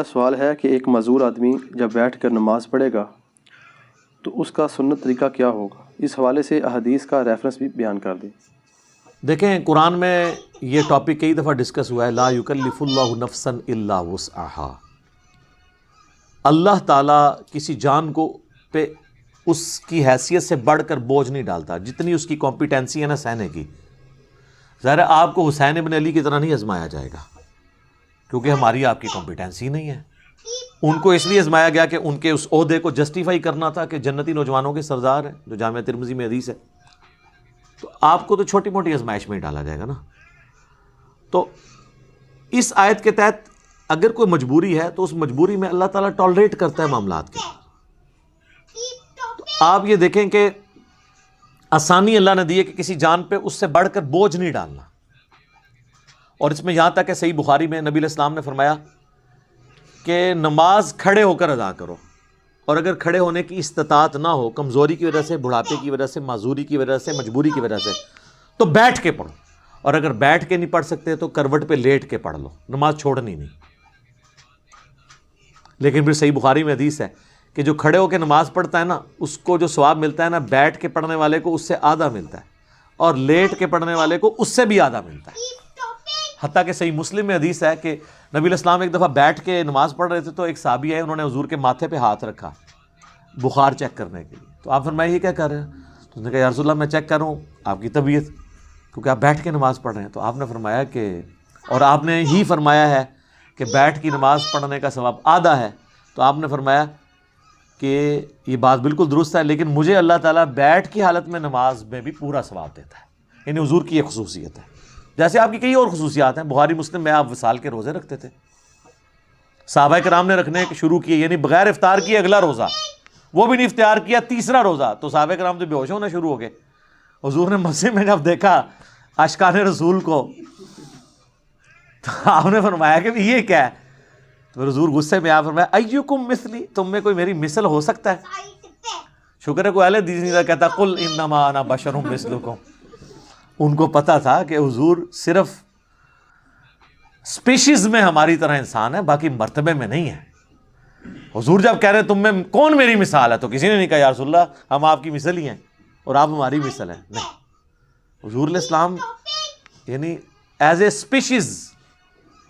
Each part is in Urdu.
سوال ہے کہ ایک معذور آدمی جب بیٹھ کر نماز پڑھے گا تو اس کا سنت طریقہ کیا ہوگا؟ اس حوالے سے احادیث کا ریفرنس بھی بیان کر دیں۔ دیکھیں، قرآن میں یہ ٹاپک کئی دفعہ ڈسکس ہوا ہے، لا یکلف اللہ نفسا الا وسعہا۔ اللہ تعالیٰ کسی جان کو پہ اس کی حیثیت سے بڑھ کر بوجھ نہیں ڈالتا، جتنی اس کی کمپیٹنسی ہے نا سہنے کی۔ ظاہر ہے آپ کو حسین ابن علی کی طرح نہیں آزمایا جائے گا، کیونکہ ہماری آپ کی کمپیٹنسی نہیں ہے۔ ان کو اس لیے آزمایا گیا کہ ان کے اس عہدے کو جسٹیفائی کرنا تھا کہ جنتی نوجوانوں کے سردار ہیں، جو جامعہ ترمذی میں حدیث ہے۔ تو آپ کو تو چھوٹی موٹی آزمائش میں ہی ڈالا جائے گا نا۔ تو اس آیت کے تحت اگر کوئی مجبوری ہے تو اس مجبوری میں اللہ تعالیٰ ٹالریٹ کرتا ہے معاملات کے۔ تو آپ یہ دیکھیں کہ آسانی اللہ نے دی ہے کہ کسی جان پہ اس سے بڑھ کر بوجھ نہیں ڈالنا۔ اور اس میں یہاں تک کہ صحیح بخاری میں نبی علیہ السلام نے فرمایا کہ نماز کھڑے ہو کر ادا کرو، اور اگر کھڑے ہونے کی استطاعت نہ ہو، کمزوری کی وجہ سے، بڑھاپے کی وجہ سے، معذوری کی وجہ سے، مجبوری کی وجہ سے، تو بیٹھ کے پڑھو، اور اگر بیٹھ کے نہیں پڑھ سکتے تو کروٹ پہ لیٹ کے پڑھ لو، نماز چھوڑنی نہیں۔ لیکن پھر صحیح بخاری میں حدیث ہے کہ جو کھڑے ہو کے نماز پڑھتا ہے نا، اس کو جو ثواب ملتا ہے نا، بیٹھ کے پڑھنے والے کو اس سے آدھا ملتا ہے، اور لیٹ کے پڑھنے والے کو اس سے بھی آدھا ملتا ہے۔ حتیٰ کہ صحیح مسلم میں حدیث ہے کہ نبی علیہ السلام ایک دفعہ بیٹھ کے نماز پڑھ رہے تھے، تو ایک صحابی ہے، انہوں نے حضور کے ماتھے پہ ہاتھ رکھا بخار چیک کرنے کے لیے۔ تو آپ فرمائے یہ کیا کر رہے ہیں؟ تو انہوں نے کہا یا رسول اللہ میں چیک کر رہا ہوں آپ کی طبیعت، کیونکہ آپ بیٹھ کے نماز پڑھ رہے ہیں۔ تو آپ نے فرمایا کہ، اور آپ نے ہی فرمایا ہے کہ بیٹھ کی نماز پڑھنے کا ثواب آدھا ہے، تو آپ نے فرمایا کہ یہ بات بالکل درست ہے، لیکن مجھے اللہ تعالیٰ بیٹھ کی حالت میں نماز میں بھی پورا ثواب دیتا ہے۔ یعنی حضور کی ایک خصوصیت ہے، جیسے آپ کی کئی اور خصوصیات ہیں۔ بخاری مسلم میں آپ وصال کے روزے رکھتے تھے، صحابہ کرام نے رکھنے شروع کیے، یعنی بغیر افطار کیے اگلا روزہ، وہ بھی نہیں افطار کیا تیسرا روزہ، تو صحابہ کرام تو بے ہوش ہونا شروع ہو گئے۔ حضور نے مسجد میں جب دیکھا اشکان رسول کو، تو آپ نے فرمایا کہ یہ کیا ہے؟ تو حضور غصے میں آپ فرمایا ایکم مثلی، تم میں کوئی میری مثل ہو سکتا ہے؟ شکر ہے کوئی اہل حدیث نہیں تھا کہتا قل انما انا بشر مثلکم۔ ان کو پتا تھا کہ حضور صرف سپیشیز میں ہماری طرح انسان ہے، باقی مرتبے میں نہیں ہے۔ حضور جب کہہ رہے تم میں کون میری مثال ہے، تو کسی نے نہیں کہا یا رسول اللہ ہم آپ کی مثل ہی ہیں اور آپ ہماری مثل ہیں، نہیں۔ حضور علیہ السلام یعنی ایز اے سپیشیز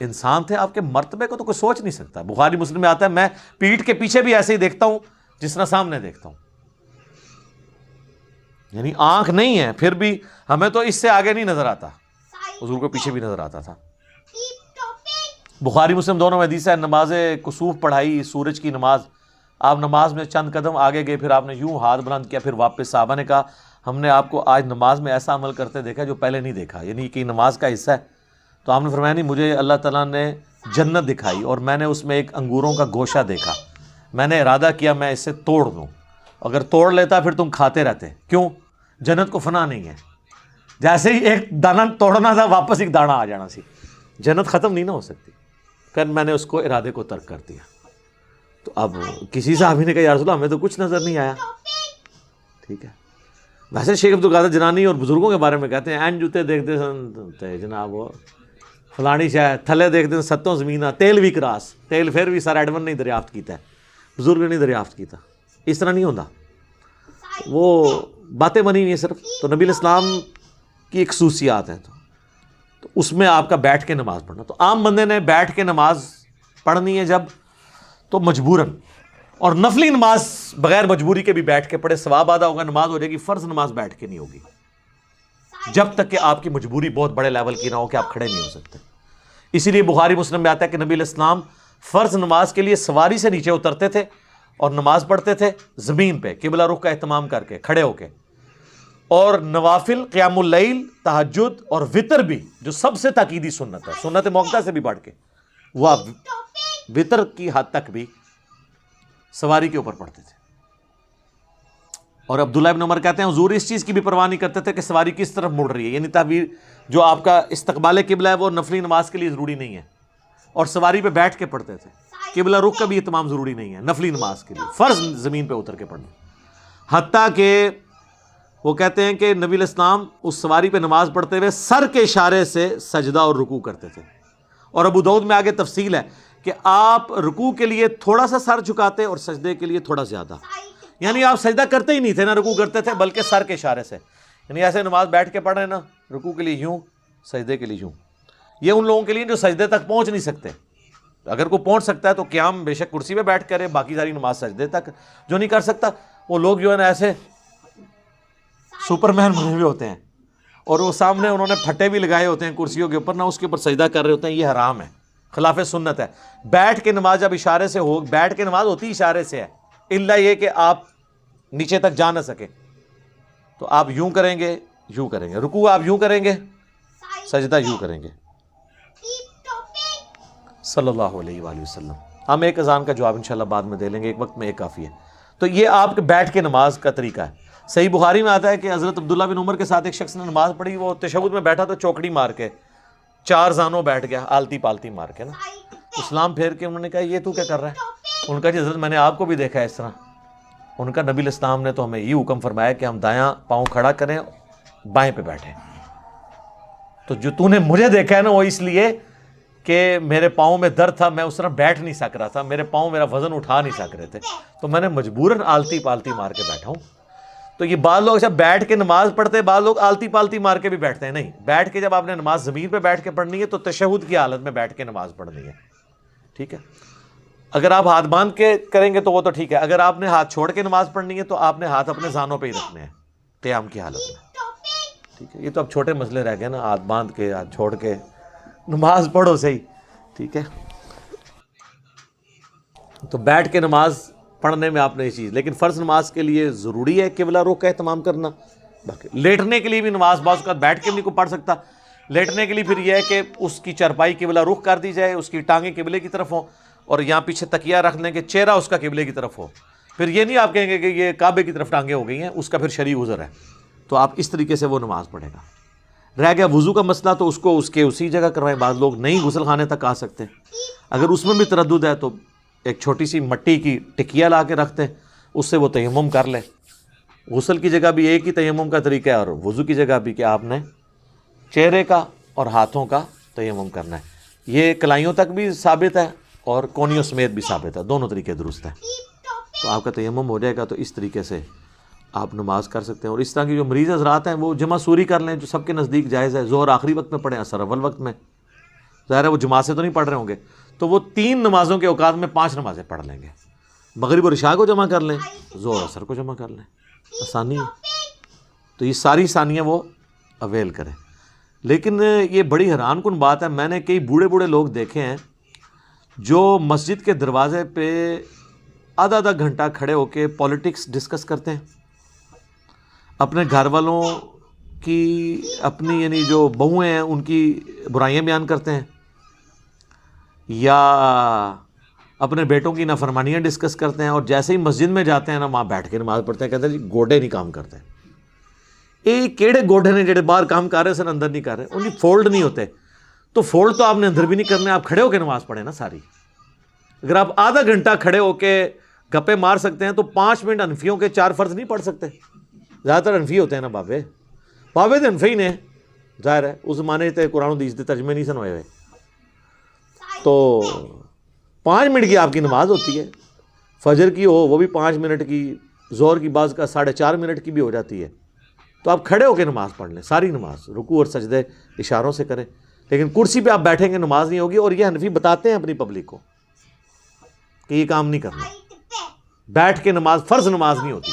انسان تھے، آپ کے مرتبے کو تو کوئی سوچ نہیں سکتا۔ بخاری مسلم میں آتا ہے میں پیٹھ کے پیچھے بھی ایسے ہی دیکھتا ہوں جس طرح سامنے دیکھتا ہوں، یعنی آنکھ نہیں ہے پھر بھی ہمیں تو اس سے آگے نہیں نظر آتا، حضور کو پیچھے بھی نظر آتا تھا۔ بخاری مسلم دونوں میں حدیث ہے، نماز کسوف پڑھائی، سورج کی نماز، آپ نماز میں چند قدم آگے گئے، پھر آپ نے یوں ہاتھ بلند کیا، پھر واپس۔ صحابہ نے کہا ہم نے آپ کو آج نماز میں ایسا عمل کرتے دیکھا جو پہلے نہیں دیکھا، یعنی کہ نماز کا حصہ ہے۔ تو آپ نے فرمایا نہیں، مجھے اللہ تعالیٰ نے جنت دکھائی اور میں نے اس میں ایک انگوروں کا گوشہ دیکھا، میں نے ارادہ کیا میں اسے توڑ دوں، اگر توڑ لیتا پھر تم کھاتے رہتے۔ کیوں؟ جنت کو فنا نہیں ہے، جیسے ہی ایک دانہ توڑنا تھا واپس ایک دانہ آ جانا سی، جنت ختم نہیں نہ ہو سکتی۔ پھر میں نے اس کو ارادے کو ترک کر دیا۔ تو اب کسی صحابی نے کہا یا رسول اللہ ہمیں تو کچھ نظر نہیں آیا، ٹھیک ہے۔ ویسے شیخ عبدالقادر جنانی اور بزرگوں کے بارے میں کہتے ہیں این جوتے دیکھتے سن جناب وہ فلانی شاید تھلے دیکھتے ستوں زمینہ تیل بھی کراس، تیل پھر بھی سر ایڈمن نہیں دریافت کیتا ہے، بزرگ نے دریافت کیتا، اس طرح نہیں ہوتا، وہ باتیں بنی نہیں ہیں صرف۔ تو نبی علیہ السلام کی ایک خصوصیات ہیں، تو اس میں آپ کا بیٹھ کے نماز پڑھنا۔ تو عام بندے نے بیٹھ کے نماز پڑھنی ہے جب، تو مجبوراً، اور نفلی نماز بغیر مجبوری کے بھی بیٹھ کے پڑھے، ثواب آدھا ہوگا، نماز ہو جائے گی۔ فرض نماز بیٹھ کے نہیں ہوگی جب تک کہ آپ کی مجبوری بہت بڑے لیول کی نہ ہو کہ آپ کھڑے نہیں ہو سکتے۔ اسی لیے بخاری مسلم میں آتا ہے کہ نبی علیہ السلام فرض نماز کے لیے سواری سے نیچے اترتے تھے اور نماز پڑھتے تھے زمین پہ، قبلہ رخ کا اہتمام کر کے، کھڑے ہو کے۔ اور نوافل، قیام اللیل، تہجد اور وطر بھی، جو سب سے تاکیدی سنت ہے، سنت موقع سے بھی بڑھ کے، وہ آپ وطر کی حد تک بھی سواری کے اوپر پڑھتے تھے۔ اور عبداللہ ابن عمر کہتے ہیں حضور اس چیز کی بھی پرواہ نہیں کرتے تھے کہ سواری کس طرف مڑ رہی ہے، یعنی تعبیر جو آپ کا استقبال قبلہ ہے وہ نفلی نماز کے لیے ضروری نہیں ہے، اور سواری پہ بیٹھ کے پڑھتے تھے۔ قبلہ رخ کا بھی اہتمام ضروری نہیں ہے نفلی نماز کے لیے، فرض زمین پہ اتر کے پڑھنا۔ حتیٰ کہ وہ کہتے ہیں کہ نبی علیہ السلام اس سواری پہ نماز پڑھتے ہوئے سر کے اشارے سے سجدہ اور رکوع کرتے تھے۔ اور ابو داؤد میں آگے تفصیل ہے کہ آپ رکوع کے لیے تھوڑا سا سر جھکاتے اور سجدے کے لیے تھوڑا زیادہ، یعنی آپ سجدہ کرتے ہی نہیں تھے، نہ رکوع کرتے تھے، بلکہ سر کے اشارے سے، یعنی ایسے نماز بیٹھ کے پڑھ رہے ہیں نا، رکوع کے لیے یوں، سجدے کے لیے یوں. یہ ان لوگوں کے لیے جو سجدے تک پہنچ نہیں سکتے. اگر کوئی پہنچ سکتا ہے تو قیام بے شک کرسی پہ بیٹھ کرے، باقی ساری نماز سجدے تک. جو نہیں کر سکتا وہ لوگ جو ہے نا ایسے سپر مین بنے ہوئے ہوتے ہیں، اور وہ سامنے انہوں نے پھٹے بھی لگائے ہوتے ہیں کرسیوں کے اوپر، نہ اس کے اوپر سجدہ کر رہے ہوتے ہیں. یہ حرام ہے، خلاف سنت ہے. بیٹھ کے نماز جب اشارے سے ہو، بیٹھ کے نماز ہوتی اشارے سے ہے، الا یہ کہ آپ نیچے تک جا نہ سکیں تو آپ یوں کریں گے، یوں کریں گے. رکوع آپ یوں کریں گے، سجدہ یوں کریں گے. صلی اللہ علیہ وآلہ وسلم. ہم ایک اذان کا جواب انشاءاللہ بعد میں دے لیں گے، ایک وقت میں ایک کافی ہے. تو یہ آپ کے بیٹھ کے نماز کا طریقہ ہے. صحیح بخاری میں آتا ہے کہ حضرت عبداللہ بن عمر کے ساتھ ایک شخص نے نماز پڑھی، وہ تشہد میں بیٹھا تو چوکڑی مار کے 4 زانوں بیٹھ گیا، آلتی پالتی مار کے نا. اسلام پھیر کے انہوں نے کہا یہ تو کیا کر رہا ہے؟ ان کا جی حضرت میں نے آپ کو بھی دیکھا ہے اس طرح. ان کا نبی الاسلام نے تو ہمیں یہ حکم فرمایا کہ ہم دایاں پاؤں کھڑا کریں، بائیں پہ بیٹھیں. تو جو تو نے مجھے دیکھا ہے نا، وہ اس لیے کہ میرے پاؤں میں درد تھا، میں اس طرح بیٹھ نہیں سک رہا تھا، میرے پاؤں میرا وزن اٹھا نہیں سک رہے تھے، تو میں نے مجبوراً آلتی پالتی مار کے بیٹھا ہوں. تو یہ بعض لوگ جب بیٹھ کے نماز پڑھتے ہیں، بعض لوگ آلتی پالتی مار کے بھی بیٹھتے ہیں. نہیں، بیٹھ کے جب آپ نے نماز زمین پہ بیٹھ کے پڑھنی ہے تو تشہد کی حالت میں بیٹھ کے نماز پڑھنی ہے. ٹھیک ہے؟ اگر آپ ہاتھ باندھ کے کریں گے تو وہ تو ٹھیک ہے. اگر آپ نے ہاتھ چھوڑ کے نماز پڑھنی ہے تو آپ نے ہاتھ اپنے زانوں پہ ہی رکھنے ہیں قیام کی حالت میں. ٹھیک ہے؟ یہ تو اب چھوٹے مسئلے رہ گئے نا، ہاتھ باندھ کے ہاتھ چھوڑ کے نماز پڑھو صحیح. ٹھیک ہے؟ تو بیٹھ کے نماز پڑھنے میں آپ نے یہ چیز، لیکن فرض نماز کے لیے ضروری ہے قبلہ رخ کا اہتمام کرنا. باقی لیٹنے کے لیے بھی نماز بعض اوقات بیٹھ کے بھی کوئی پڑھ سکتا. لیٹنے کے لیے پھر یہ ہے کہ اس کی چرپائی قبلہ رخ کر دی جائے، اس کی ٹانگیں قبلے کی طرف ہوں، اور یہاں پیچھے تکیہ رکھ لیں کہ چہرہ اس کا قبلے کی طرف ہو. پھر یہ نہیں آپ کہیں گے کہ یہ کعبے کی طرف ٹانگیں ہو گئی ہیں، اس کا پھر شرعی عذر ہے. تو آپ اس طریقے سے وہ نماز پڑھے گا. رہ گیا وضو کا مسئلہ، تو اس کو اس کے اسی جگہ کروائیں. بعض لوگ نہیں غسل خانے تک آ سکتے، اگر اس میں بھی تردد ہے تو ایک چھوٹی سی مٹی کی ٹکیا لا کے رکھتے ہیں، اس سے وہ تیمم کر لیں. غسل کی جگہ بھی ایک ہی تیمم کا طریقہ ہے، اور وضو کی جگہ بھی کہ آپ نے چہرے کا اور ہاتھوں کا تیمم کرنا ہے. یہ کلائیوں تک بھی ثابت ہے اور کونیوں سمیت بھی ثابت ہے، دونوں طریقے درست ہیں. تو آپ کا تیمم ہو جائے گا، تو اس طریقے سے آپ نماز کر سکتے ہیں. اور اس طرح کی جو مریض حضرات ہیں وہ جمع سوری کر لیں، جو سب کے نزدیک جائز ہے. ظہر آخری وقت میں پڑھیں، عصر اول وقت میں. ظاہر ہے وہ جماعت سے تو نہیں پڑھ رہے ہوں گے، تو وہ 3 نمازوں کے اوقات میں 5 نمازیں پڑھ لیں گے. مغرب اور عشاء کو جمع کر لیں، ظہر عصر کو جمع کر لیں. آسانی ہے. تو یہ ساری ثانیہ وہ اویل کریں. لیکن یہ بڑی حیران کن بات ہے، میں نے کئی بوڑھے بوڑھے لوگ دیکھے ہیں جو مسجد کے دروازے پہ آدھا گھنٹہ کھڑے ہو کے پولیٹکس ڈسکس کرتے ہیں، اپنے گھر والوں کی، اپنی یعنی جو بہویں ہیں ان کی برائیاں بیان کرتے ہیں، یا اپنے بیٹوں کی نافرمانیاں ڈسکس کرتے ہیں. اور جیسے ہی مسجد میں جاتے ہیں نا، وہاں بیٹھ کے نماز پڑھتے ہیں، کہتے ہیں جی گوڈے نہیں کام کرتے. یہ کیڑے گوڈے نے جڑے باہر کام کر رہے سن اندر نہیں کر رہے، ان کی فولڈ نہیں ہوتے. تو فولڈ تو آپ نے اندر بھی نہیں کرنے، آپ کھڑے ہو کے نماز پڑھیں نا ساری. اگر آپ آدھا گھنٹہ کھڑے ہو کے گپے مار سکتے ہیں تو 5 منٹ حنفیوں کے 4 فرض نہیں پڑھ سکتے. زیادہ تر حنفی ہوتے ہیں نا بابے تو حنفی نے، ظاہر ہے اس زمانے تے قرآن و حدیث دے ترجمے نہیں سن ہوئے ہوئے. تو 5 منٹ کی آپ کی نماز ہوتی ہے. فجر کی ہو وہ بھی 5 منٹ کی، ظہر کی بعض کا 4.5 منٹ کی بھی ہو جاتی ہے. تو آپ کھڑے ہو کے نماز پڑھ لیں ساری نماز، رکوع اور سجدے اشاروں سے کریں. لیکن کرسی پہ آپ بیٹھیں گے نماز نہیں ہوگی. اور یہ حنفی بتاتے ہیں اپنی پبلک کو کہ یہ کام نہیں کرنا. بیٹھ کے نماز فرض نماز نہیں ہوتی،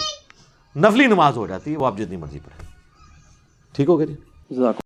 نفلی نماز ہو جاتی ہے، وہ آپ جتنی مرضی پڑھیں. ٹھیک ہو گیا جی؟